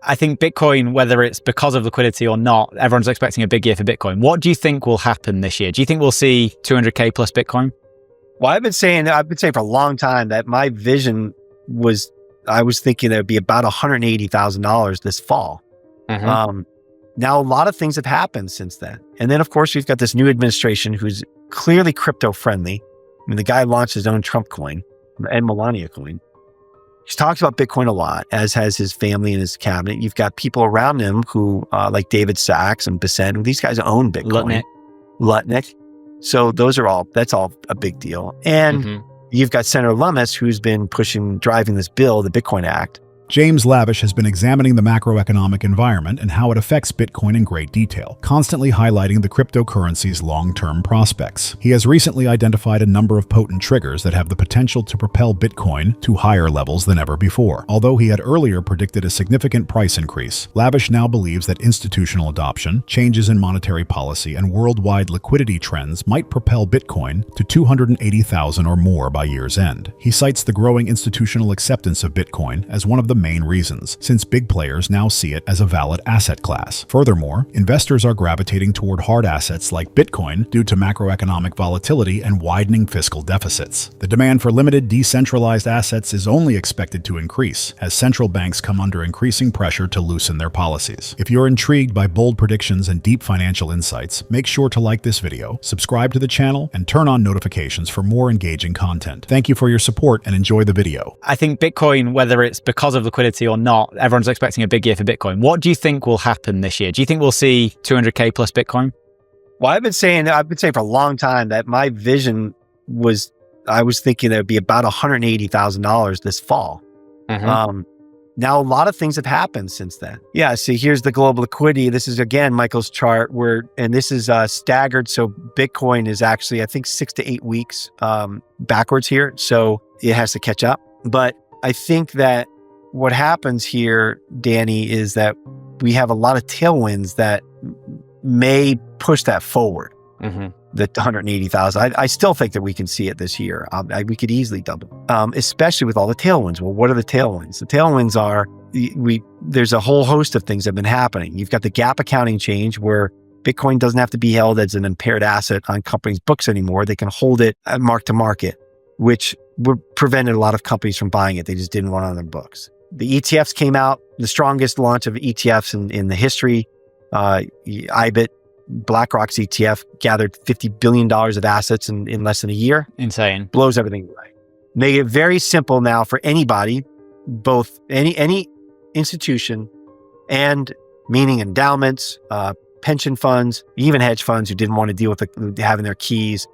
I think Bitcoin, whether it's because of liquidity or not, everyone's expecting a big year for Bitcoin. What do you think will happen this year? Do you think we'll see 200K plus Bitcoin? Well, I've been saying for a long time that my vision was, I was thinking there would be about $180,000 this fall. Now, a lot of things have happened since then. And then, of course, we've got this new administration who's clearly crypto friendly. I mean, the guy launched his own Trump coin and Melania coin. He talks about Bitcoin a lot, as has his family and his cabinet. You've got people around him who, like David Sachs and Bessent, these guys own Bitcoin. Lutnick. So that's all a big deal. And you've got Senator Lummis, who's been driving this bill, the Bitcoin Act. James Lavish has been examining the macroeconomic environment and how it affects Bitcoin in great detail, constantly highlighting the cryptocurrency's long-term prospects. He has recently identified a number of potent triggers that have the potential to propel Bitcoin to higher levels than ever before. Although he had earlier predicted a significant price increase, Lavish now believes that institutional adoption, changes in monetary policy, and worldwide liquidity trends might propel Bitcoin to 280,000 or more by year's end. He cites the growing institutional acceptance of Bitcoin as one of the main reasons, since big players now see it as a valid asset class. Furthermore, investors are gravitating toward hard assets like Bitcoin due to macroeconomic volatility and widening fiscal deficits. The demand for limited, decentralized assets is only expected to increase as central banks come under increasing pressure to loosen their policies. If you're intrigued by bold predictions and deep financial insights, make sure to like this video, subscribe to the channel, and turn on notifications for more engaging content. Thank you for your support and enjoy the video. I think Bitcoin, whether it's because of liquidity or not, everyone's expecting a big year for Bitcoin. What do you think will happen this year? Do you think we'll see 200K plus Bitcoin? Well, I've been saying for a long time that my vision was, I was thinking there would be about $180,000 this fall. Now, a lot of things have happened since then. Yeah, see, here's the global liquidity. This is, again, Michael's chart and this is staggered. So Bitcoin is actually, I think, 6 to 8 weeks backwards here. So it has to catch up. But I think that what happens here, Danny, is that we have a lot of tailwinds that may push that forward. The 180,000. I still think that we can see it this year. We could easily double, especially with all the tailwinds. Well, what are the tailwinds? The tailwinds are there's a whole host of things that have been happening. You've got the gap accounting change where Bitcoin doesn't have to be held as an impaired asset on companies' books anymore. They can hold it at mark to market, which prevented a lot of companies from buying it. They just didn't want it on their books. The ETFs came out, the strongest launch of ETFs in the history. IBIT, BlackRock's ETF, gathered $50 billion of assets in less than a year. Insane. Blows everything away. Make it very simple now for anybody, both any institution and meaning endowments, pension funds, even hedge funds who didn't want to deal with having their keys.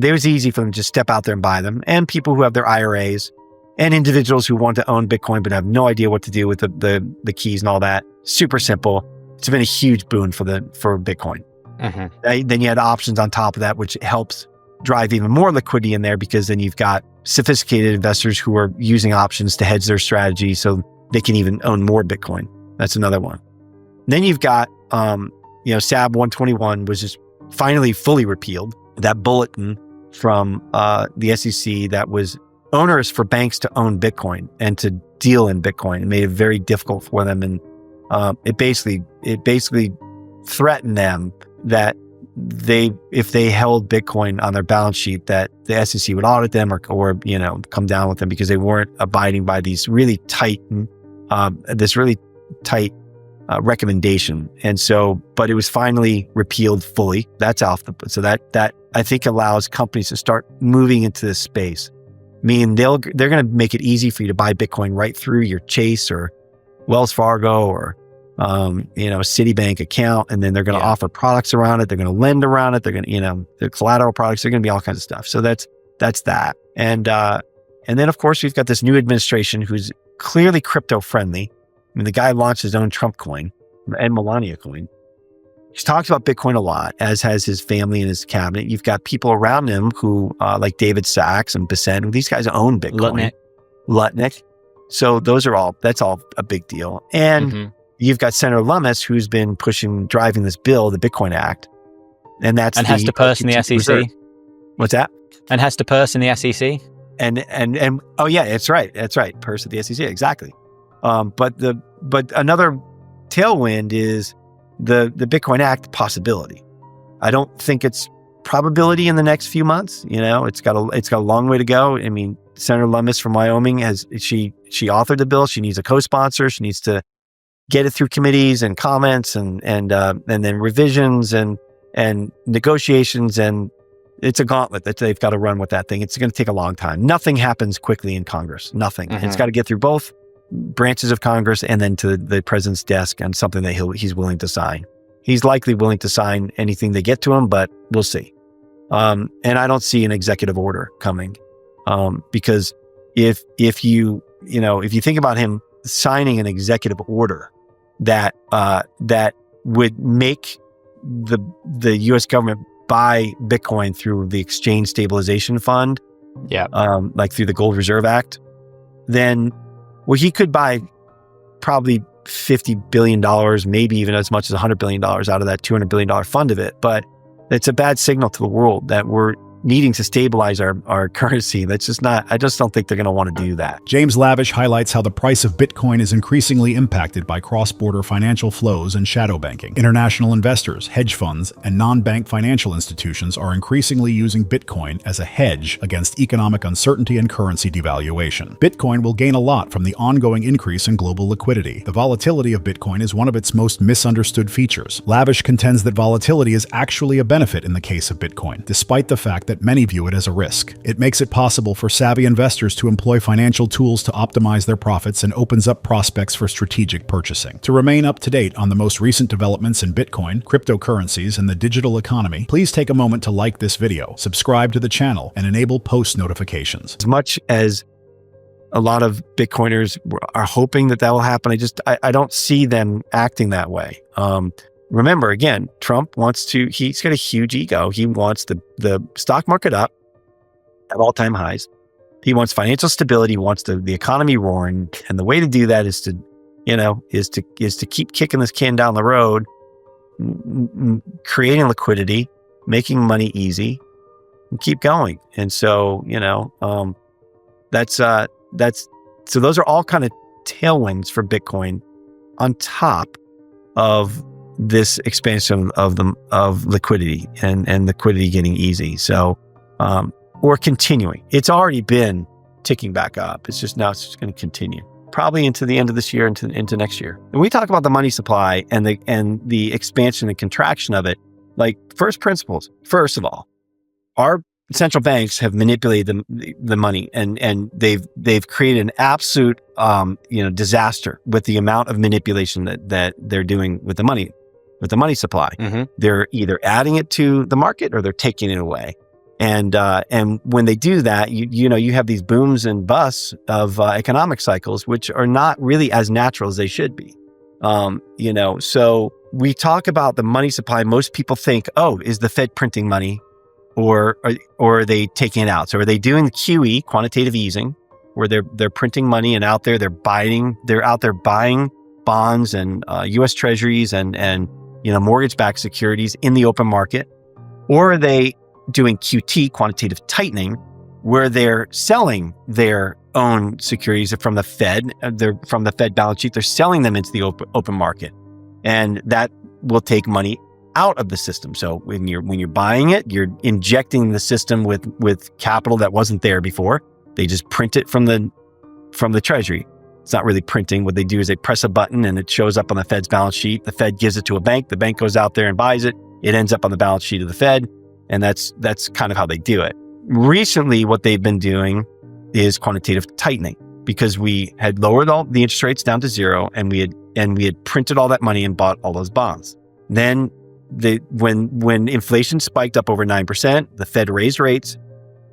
It was easy for them to just step out there and buy them. And people who have their IRAs and individuals who want to own Bitcoin but have no idea what to do with the keys and all that. Super simple. It's been a huge boon for Bitcoin. Then you had options on top of that, which helps drive even more liquidity in there, because then you've got sophisticated investors who are using options to hedge their strategy so they can even own more Bitcoin. That's another one. Then you've got, SAB 121 was just finally fully repealed. That bulletin from the SEC that was onerous for banks to own Bitcoin and to deal in Bitcoin. It made it very difficult for them, and it basically threatened them that if they held Bitcoin on their balance sheet, that the SEC would audit them or come down with them because they weren't abiding by these really tight recommendation. And so, but it was finally repealed fully. That's off so that I think allows companies to start moving into this space. Meaning they're going to make it easy for you to buy Bitcoin right through your Chase or Wells Fargo or Citibank account, and then they're going to offer products around it. They're going to lend around it. They're going to, their collateral products. They're going to be all kinds of stuff. So that's that. And then of course we've got this new administration who's clearly crypto friendly. I mean, the guy launched his own Trump coin and Melania coin. He talks about Bitcoin a lot, as has his family and his cabinet. You've got people around him who, like David Sachs and Bessent, these guys own Bitcoin. Lutnick. So that's all a big deal. And you've got Senator Lummis, who's been driving this bill, the Bitcoin Act. And has to purse in the SEC. Reserve. What's that? And has to purse in the And oh yeah, that's right. Purse at the SEC, exactly. But but another tailwind is the Bitcoin Act possibility. I don't think it's probability in the next few months. It's got a long way to go. I mean, Senator Lummis from Wyoming she authored the bill. She needs a co-sponsor. She needs to get it through committees and comments and then revisions and negotiations, and it's a gauntlet that they've got to run with that thing. It's going to take a long time. Nothing happens quickly in Congress. Nothing. Mm-hmm. It's got to get through both branches of Congress and then to the president's desk on something that he's willing to sign. He's likely willing to sign anything they get to him, but we'll see. And I don't see an executive order coming, because if you think about him signing an executive order that would make the U.S. government buy Bitcoin through the Exchange Stabilization Fund, like through the Gold Reserve Act, then he could buy probably $50 billion, maybe even as much as $100 billion out of that $200 billion fund of it. But it's a bad signal to the world that we're needing to stabilize our currency. That's just not, I just don't think they're going to want to do that. James Lavish highlights how the price of Bitcoin is increasingly impacted by cross-border financial flows and shadow banking. International investors, hedge funds, and non-bank financial institutions are increasingly using Bitcoin as a hedge against economic uncertainty and currency devaluation. Bitcoin will gain a lot from the ongoing increase in global liquidity. The volatility of Bitcoin is one of its most misunderstood features. Lavish contends that volatility is actually a benefit in the case of Bitcoin, despite the fact that many view it as a risk. It makes it possible for savvy investors to employ financial tools to optimize their profits and opens up prospects for strategic purchasing. To remain up to date on the most recent developments in Bitcoin, cryptocurrencies, and the digital economy, please take a moment to like this video, subscribe to the channel, and enable post notifications. As much as a lot of Bitcoiners are hoping that will happen, I don't see them acting that way. Remember, again, Trump he's got a huge ego. He wants the stock market up at all-time highs. He wants financial stability. He wants the economy roaring. And the way to do that is to keep kicking this can down the road, creating liquidity, making money easy, and keep going. And so, so those are all kind of tailwinds for Bitcoin on top of this expansion of liquidity and liquidity getting easy. So, or continuing. It's already been ticking back up. It's just going to continue probably into the end of this year, into next year. And we talk about the money supply and the expansion and contraction of it. Like first principles. First of all, our central banks have manipulated the money and they've created an absolute disaster with the amount of manipulation that they're doing with the money supply. Mm-hmm. They're either adding it to the market or they're taking it away. And when they do that, you have these booms and busts of economic cycles, which are not really as natural as they should be. So we talk about the money supply. Most people think, is the Fed printing money or are they taking it out? So are they doing the QE, quantitative easing, where they're printing money and out there they're out there buying bonds and U.S. Treasuries and mortgage-backed securities in the open market? Or are they doing QT, quantitative tightening, where they're selling their own securities from the Fed, from the Fed balance sheet, they're selling them into the open market, and that will take money out of the system. So when you're buying it, you're injecting the system with capital that wasn't there before. They just print it from the Treasury. It's not really printing. What they do is they press a button and it shows up on the Fed's balance sheet. The Fed gives it to a bank. The bank goes out there and buys it. It ends up on the balance sheet of the Fed. And that's kind of how they do it. Recently, what they've been doing is quantitative tightening, because we had lowered all the interest rates down to zero and we had printed all that money and bought all those bonds. Then when inflation spiked up over 9%, the Fed raised rates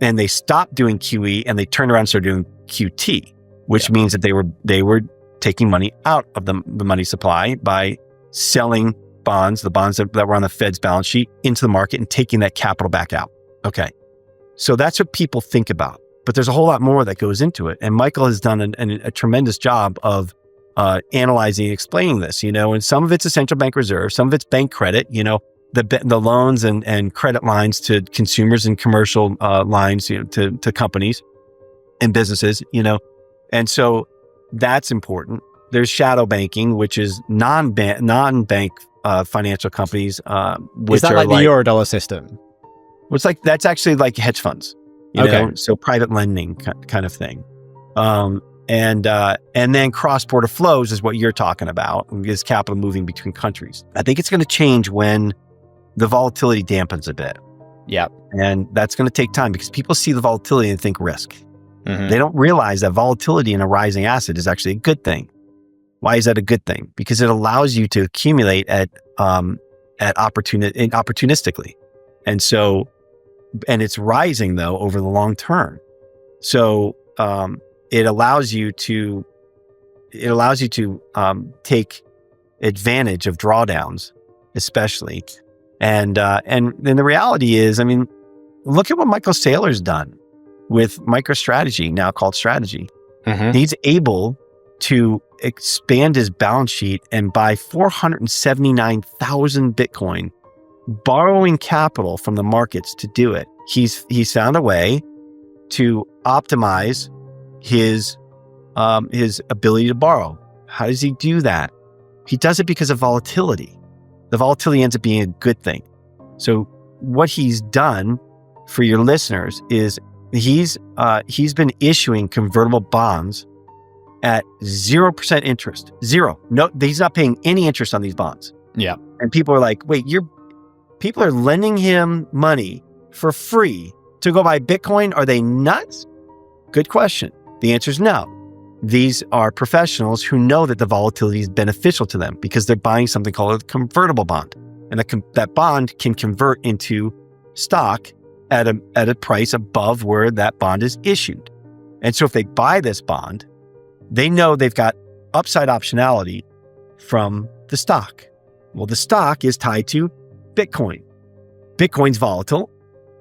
and they stopped doing QE and they turned around and started doing QT, which means that they were taking money out of the money supply by selling bonds, the bonds that were on the Fed's balance sheet, into the market and taking that capital back out. Okay. So that's what people think about, but there's a whole lot more that goes into it. And Michael has done a tremendous job of analyzing and explaining this, and some of it's central bank reserve, some of it's bank credit, the loans and credit lines to consumers and commercial lines, to companies and businesses, and so that's important. there's shadow banking, which is non-bank financial companies, which Is that are like the Eurodollar system? It's like that's actually like hedge funds, you know, so private lending kind of thing. And then cross-border flows is what you're talking about, is capital moving between countries. I think it's going to change when the volatility dampens a bit. Yeah. And that's going to take time because people see the volatility and think risk. Mm-hmm. They don't realize that volatility in a rising asset is actually a good thing. Why is that a good thing? Because it allows you to accumulate opportunistically. And so, and it's rising though over the long term. So, it allows you to take advantage of drawdowns, especially. And then the reality is, I mean, look at what Michael Saylor's done with MicroStrategy, now called Strategy. Mm-hmm. He's able to expand his balance sheet and buy 479,000 Bitcoin, borrowing capital from the markets to do it. He's found a way to optimize his ability to borrow. How does he do that? He does it because of volatility. The volatility ends up being a good thing. So what he's done for your listeners is he's been issuing convertible bonds at 0% interest. Zero. No, he's not paying any interest on these bonds. Yeah. And people are like, wait, people are lending him money for free to go buy Bitcoin? Are they nuts? Good question. The answer is no. These are professionals who know that the volatility is beneficial to them because they're buying something called a convertible bond. And that bond can convert into stock at a price above where that bond is issued. And so if they buy this bond, they know they've got upside optionality from the stock. Well, the stock is tied to Bitcoin. Bitcoin's volatile.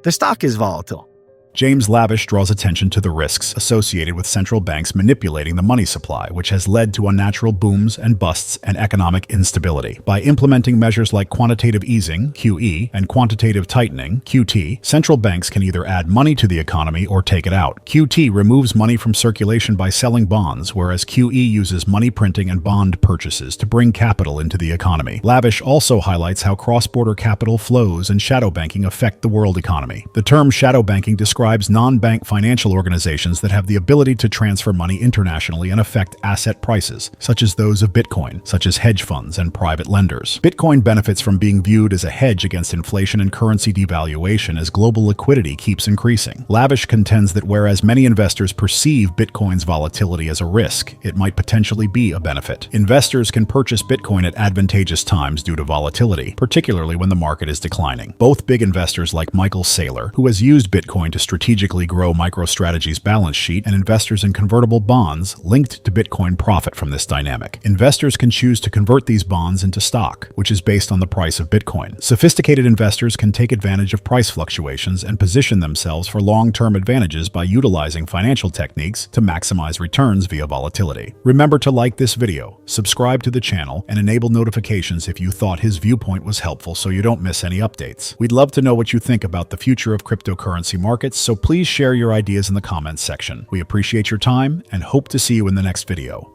The stock is volatile. James Lavish draws attention to the risks associated with central banks manipulating the money supply, which has led to unnatural booms and busts and economic instability. By implementing measures like quantitative easing, QE, and quantitative tightening, QT, central banks can either add money to the economy or take it out. QT removes money from circulation by selling bonds, whereas QE uses money printing and bond purchases to bring capital into the economy. Lavish also highlights how cross-border capital flows and shadow banking affect the world economy. The term shadow banking describes non-bank financial organizations that have the ability to transfer money internationally and affect asset prices, such as those of Bitcoin, such as hedge funds and private lenders. Bitcoin benefits from being viewed as a hedge against inflation and currency devaluation as global liquidity keeps increasing. Lavish contends that whereas many investors perceive Bitcoin's volatility as a risk, it might potentially be a benefit. Investors can purchase Bitcoin at advantageous times due to volatility, particularly when the market is declining. Both big investors like Michael Saylor, who has used Bitcoin to strategically grow MicroStrategy's balance sheet, and investors in convertible bonds linked to Bitcoin profit from this dynamic. Investors can choose to convert these bonds into stock, which is based on the price of Bitcoin. Sophisticated investors can take advantage of price fluctuations and position themselves for long-term advantages by utilizing financial techniques to maximize returns via volatility. Remember to like this video, subscribe to the channel, and enable notifications if you thought his viewpoint was helpful so you don't miss any updates. We'd love to know what you think about the future of cryptocurrency markets, so please share your ideas in the comments section. We appreciate your time and hope to see you in the next video.